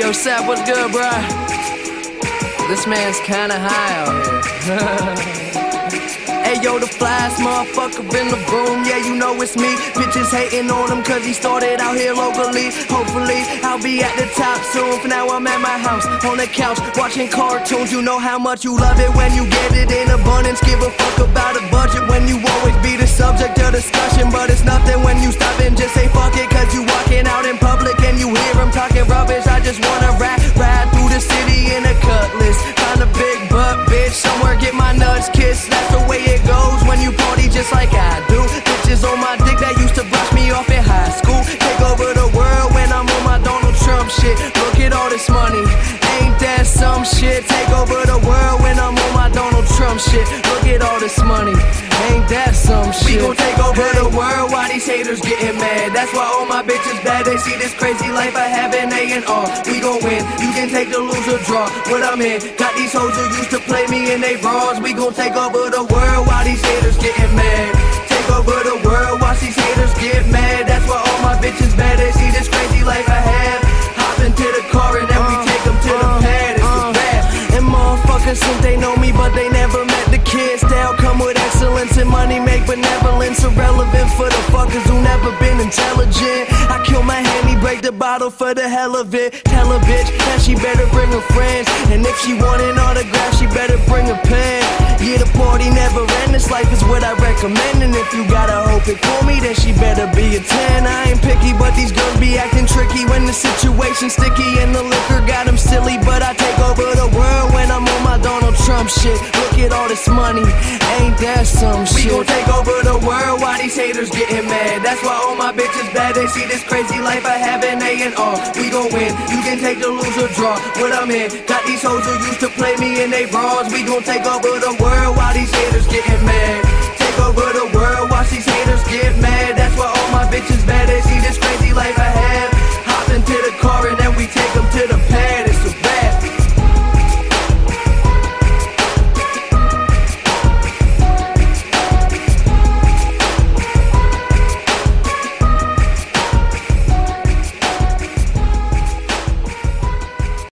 Yo, Sap, what's good, bruh? This man's kinda high out here. Hey, yo, the flyest motherfucker in the room, yeah, you know it's me. Bitches hating on him cause he started out here locally. Hopefully, I'll be at the top soon. For now, I'm at my house, on the couch, watching cartoons. You know how much you love it when you get it in abundance. Give a fuck about a budget when you always be the subject of discussion. But it's nothing when you stop and just say fuck it. Cause you walking out in public and you hear him talking rubbish. I just wanna ride through the city in a cutlass. Find a big butt bitch, somewhere get my nuts kissed. That's the way it goes when you party just like I do. Bitches on my dick that used to brush me off in high school. Take over the world when I'm on my Donald Trump shit. Look at all this money, ain't that some shit? Take over the world when I'm on my Donald Trump shit. Look at all this money, ain't that some shit? We gon' take over the world while these haters getting mad. That's why all my bitches bad. They see this crazy life I have in A&R. We gon' win, you can take the lose or draw. What I'm in, got these hoes who used to play me in they bras. We gon' take over the world while these haters getting mad. Take over the world, watch these haters get mad. That's why all my bitches bad. They see this crazy life I have. Hop into the car and then we take them to the pad. It's the bad. And motherfuckers think they know me, but they never met the kid. Style come with excellence and money make benevolence irrelevant for the fuckers who never been intelligent. I kill my handy, break the bottle for the hell of it. Tell a bitch that she better bring her friends. And if she want an autograph, she better bring a pen. Yeah, the party never end, this life is what I recommend. And if you gotta hope it for me, then she better be a 10. I ain't picky, but these girls be acting tricky when the situation's sticky and the liquor got them silly. But I take over the world when I'm on my Donald Trump shit. Look at all this money, ain't that some shit? We gon' take over the world while these haters getting mad. That's why all my bitches bad. They see this crazy life I have in A&R. We gon' win, you can take the lose or draw. What I'm in, got these hoes who used to play me in they bras. We gon' take over the world while these haters getting mad. Take over the world, watch these haters get mad. That's why all my bitches bad. They see this crazy life I have.